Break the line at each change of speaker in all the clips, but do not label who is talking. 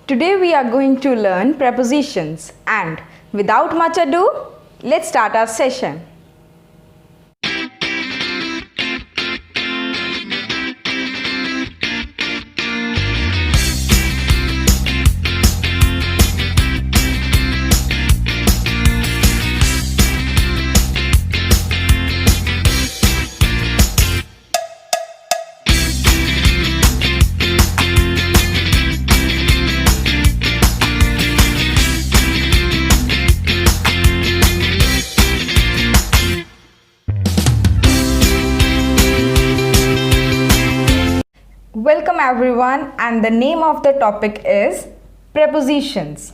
Today we are going to learn prepositions, and without much ado, let's start our session. Welcome everyone, and the name of the topic is prepositions.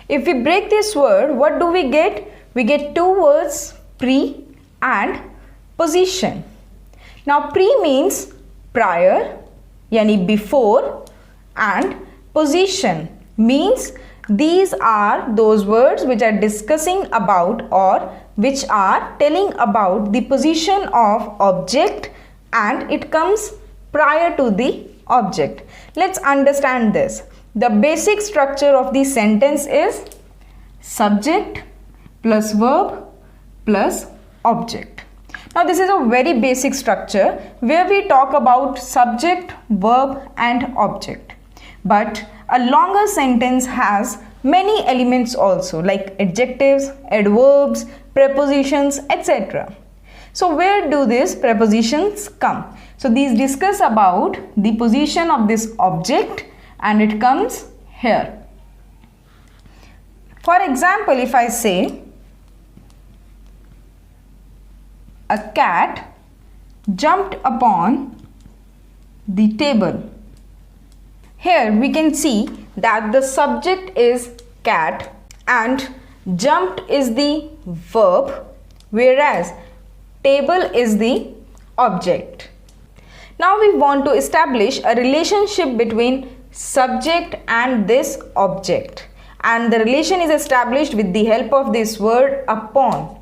If we break this word, what do we get? We get two words, pre and position. Now pre means prior, yani before, and position means these are those words which are discussing about or which are telling about the position of object, and it comes prior to the object. Let's understand this. The basic structure of the sentence is subject plus verb plus object. Now this is a very basic structure where we talk about subject, verb and object. But a longer sentence has many elements also, like adjectives, adverbs, prepositions, etc. So where do these prepositions come? So these discuss about the position of this object and it comes here. For example, if I say a cat jumped upon the table. Here we can see that the subject is cat and jumped is the verb, whereas table is the object. Now we want to establish a relationship between subject and this object, and the relation is established with the help of this word upon,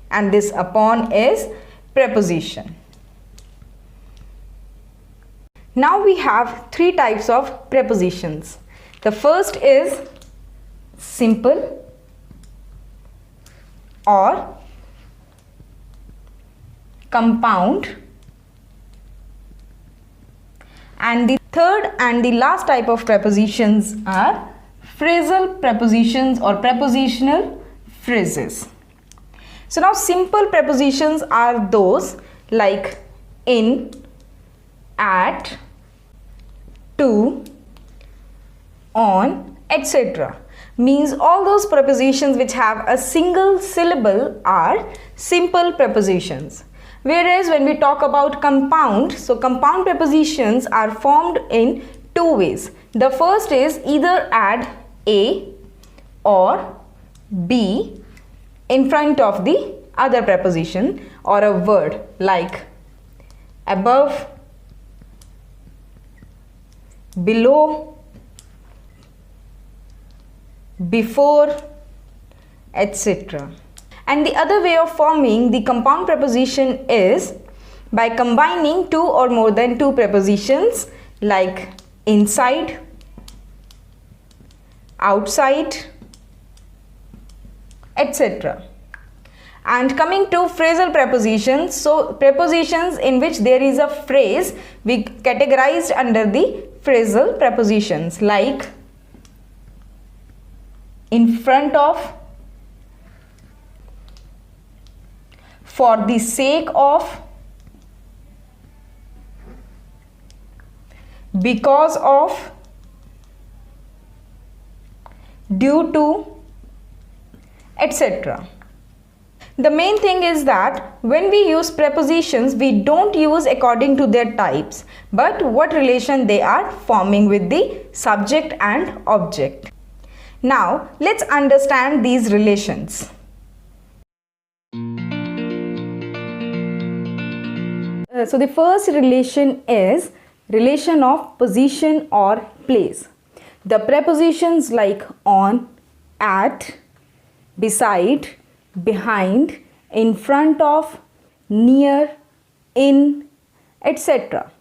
and this upon is preposition. Now we have three types of prepositions. The first is simple or compound, and the third and the last type of prepositions are phrasal prepositions or prepositional phrases. So now simple prepositions are those like in, at, to, on, etc. Means all those prepositions which have a single syllable are simple prepositions. Whereas when we talk about compound, so compound prepositions are formed in two ways. The first is either add a or b in front of the other preposition or a word like above, below, before, etc. And the other way of forming the compound preposition is by combining two or more than two prepositions like inside, outside, etc. And coming to phrasal prepositions, so prepositions in which there is a phrase we categorized under the phrasal prepositions like in front of, for the sake of, because of, due to, etc. The main thing is that when we use prepositions, we don't use according to their types, but what relation they are forming with the subject and object. Now, let's understand these relations. So the first relation is relation of position or place. The prepositions like on, at, beside, behind, in front of, near, in, etc.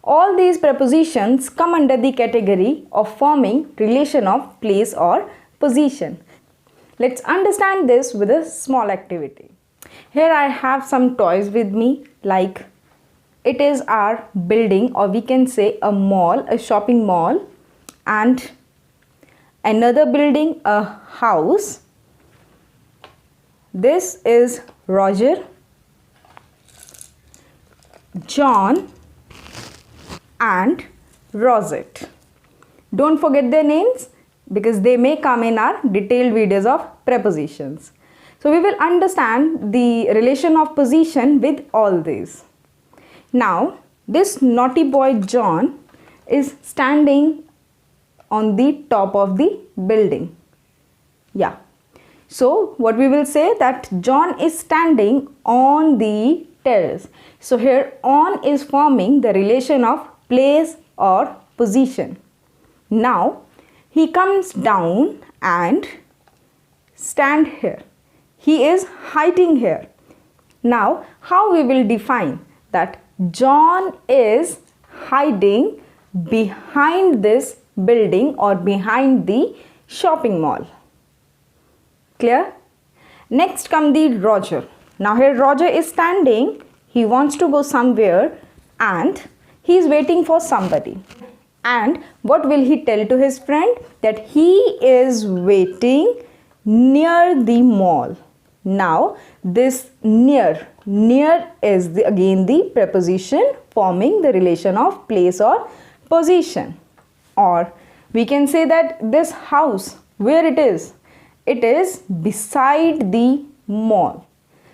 All these prepositions come under the category of forming relation of place or position. Let's understand this with a small activity. Here I have some toys with me, like it is our building, or we can say a mall, a shopping mall, and another building, a house. This is Roger, John and Rosette. Don't forget their names because they may come in our detailed videos of prepositions. So we will understand the relation of position with all these. Now this naughty boy John is standing on the top of the building. Yeah. So what we will say, that John is standing on the terrace. So here on is forming the relation of place or position. Now he comes down and stand here. He is hiding here. Now how we will define that John is hiding behind this building or behind the shopping mall. Clear? Next come the Roger. Now here Roger is standing. He wants to go somewhere and he is waiting for somebody. And what will he tell to his friend? That he is waiting near the mall. Now this near is again the preposition forming the relation of place or position. Or we can say that this house, where it is beside the mall.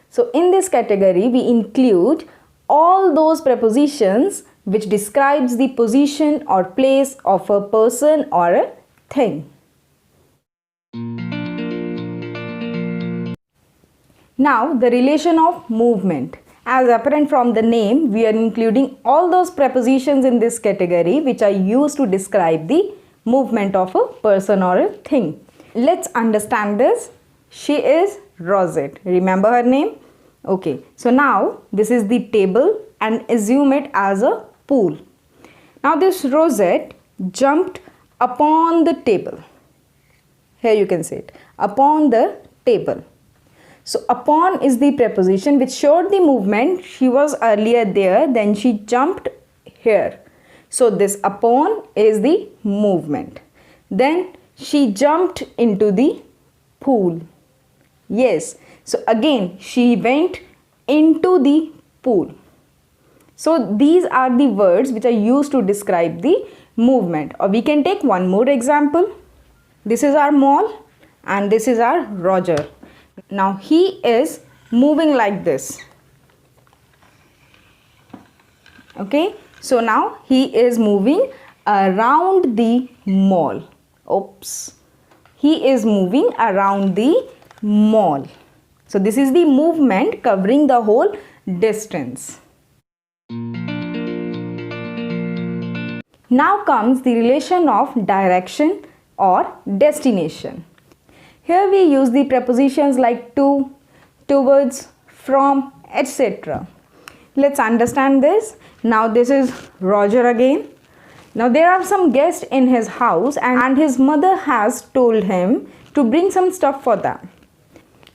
So in this category we include all those prepositions which describes the position or place of a person or a thing. Now the relation of movement. As apparent from the name, we are including all those prepositions in this category which are used to describe the movement of a person or a thing. Let's understand this. She is Rosette. Remember her name? Okay. So now this is the table and assume it as a pool. Now this Rosette jumped upon the table. Here you can say it. Upon the table. So upon is the preposition which showed the movement. She was earlier there, then she jumped here. So this upon is the movement. Then she jumped into the pool. Yes. So again she went into the pool. So these are the words which are used to describe the movement. Or we can take one more example. This is our mall and this is our Roger. Now he is moving like this. Okay. So now he is moving around the mall. Oops. He is moving around the mall. So this is the movement covering the whole distance. Now comes the relation of direction or destination. Here we use the prepositions like to, towards, from, etc. Let's understand this. Now this is Roger again. Now there are some guests in his house and his mother has told him to bring some stuff for them.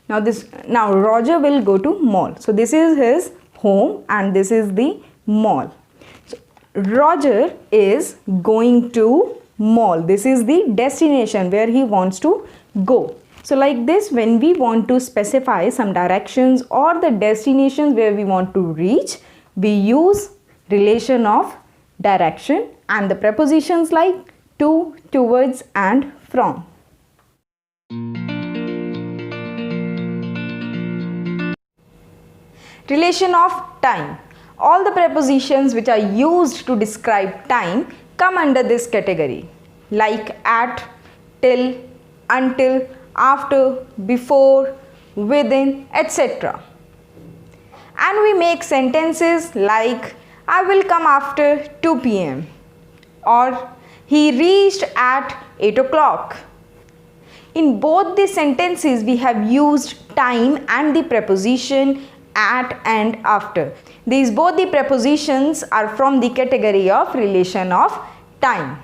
Now Roger will go to mall. So this is his home and this is the mall. So Roger is going to mall. This is the destination where he wants to go. So like this, when we want to specify some directions or the destinations where we want to reach, we use relation of direction and the prepositions like to, towards and from. Relation of time. All the prepositions which are used to describe time come under this category, like at, till, until, after, before, within, etc. And we make sentences like I will come after 2 p.m. or he reached at 8 o'clock. In both the sentences we have used time and the preposition at and after. These both the prepositions are from the category of relation of time.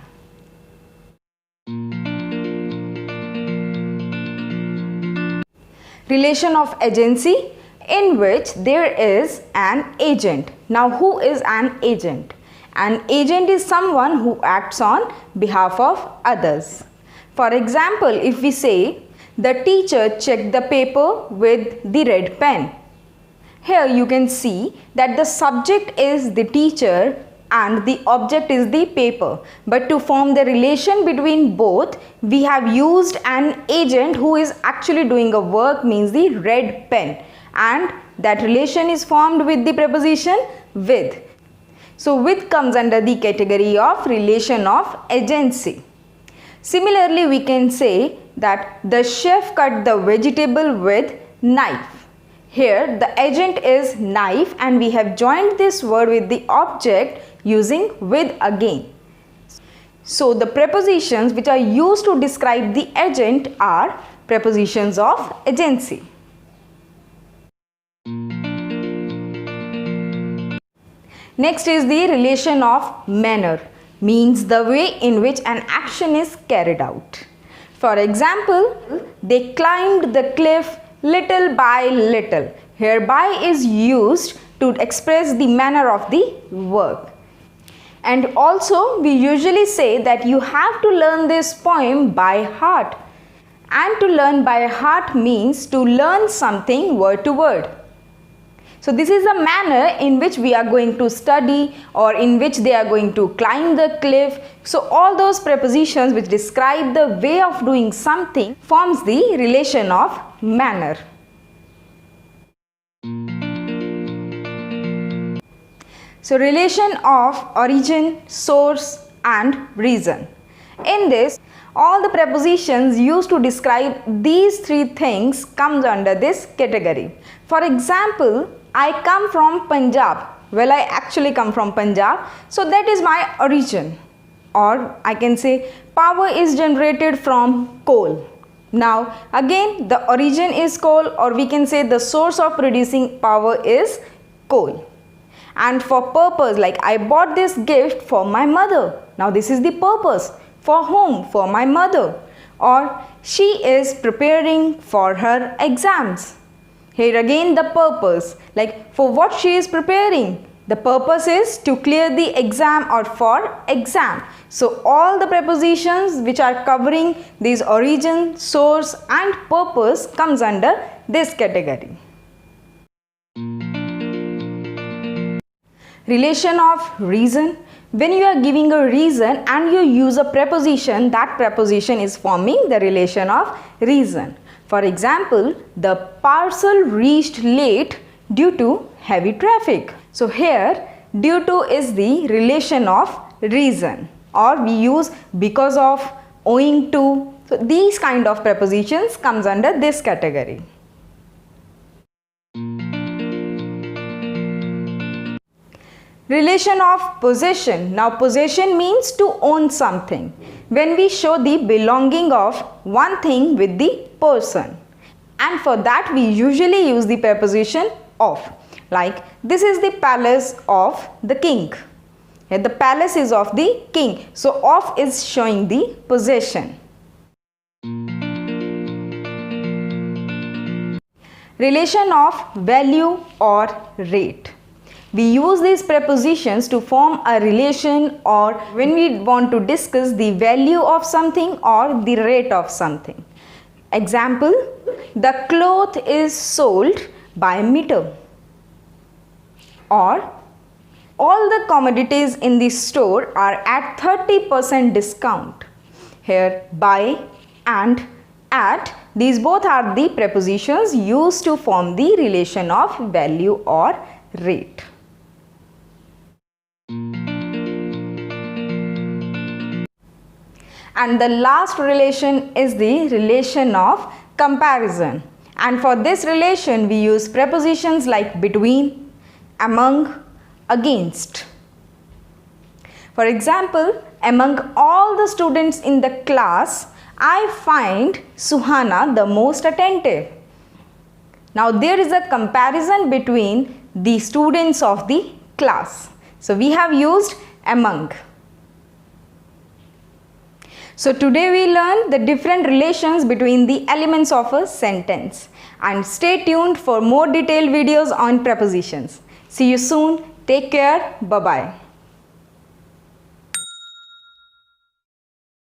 Relation of agency, in which there is an agent. Now, who is an agent? An agent is someone who acts on behalf of others. For example, if we say, the teacher checked the paper with the red pen. Here you can see that the subject is the teacher and the object is the paper. But to form the relation between both, we have used an agent who is actually doing a work, means the red pen. And that relation is formed with the preposition with. So, with comes under the category of relation of agency. Similarly, we can say that the chef cut the vegetable with knife. Here, the agent is knife and we have joined this word with the object using with again. So, the prepositions which are used to describe the agent are prepositions of agency. Next is the relation of manner, means the way in which an action is carried out. For example, they climbed the cliff little by little. Here by is used to express the manner of the work. And also we usually say that you have to learn this poem by heart. And to learn by heart means to learn something word to word. So this is a manner in which we are going to study or in which they are going to climb the cliff. So all those prepositions which describe the way of doing something forms the relation of manner. So relation of origin, source and reason. In this, all the prepositions used to describe these three things comes under this category. For example, I come from Punjab. Well, I actually come from Punjab. So that is my origin. Or I can say power is generated from coal. Now again the origin is coal, or we can say the source of producing power is coal. And for purpose, like I bought this gift for my mother. Now this is the purpose. For whom? For my mother. Or she is preparing for her exams. Here again the purpose, like for what she is preparing. The purpose is to clear the exam or for exam. So all the prepositions which are covering these origin, source and purpose comes under this category. Relation of reason. When you are giving a reason and you use a preposition, that preposition is forming the relation of reason. For example, the parcel reached late due to heavy traffic. So here, due to is the relation of reason, or we use because of, owing to. So these kind of prepositions comes under this category. Relation of possession. Now possession means to own something. When we show the belonging of one thing with the person. And for that we usually use the preposition of. Like this is the palace of the king. Here the palace is of the king. So of is showing the possession. Relation of value or rate. We use these prepositions to form a relation or when we want to discuss the value of something or the rate of something. Example, the cloth is sold by meter. Or all the commodities in the store are at 30% discount. Here by and at, these both are the prepositions used to form the relation of value or rate. And the last relation is the relation of comparison. And for this relation we use prepositions like between, among, against. For example, among all the students in the class, I find Suhana the most attentive. Now there is a comparison between the students of the class. So we have used among. So today we learned the different relations between the elements of a sentence. And stay tuned for more detailed videos on prepositions. See you soon. Take care. Bye-bye.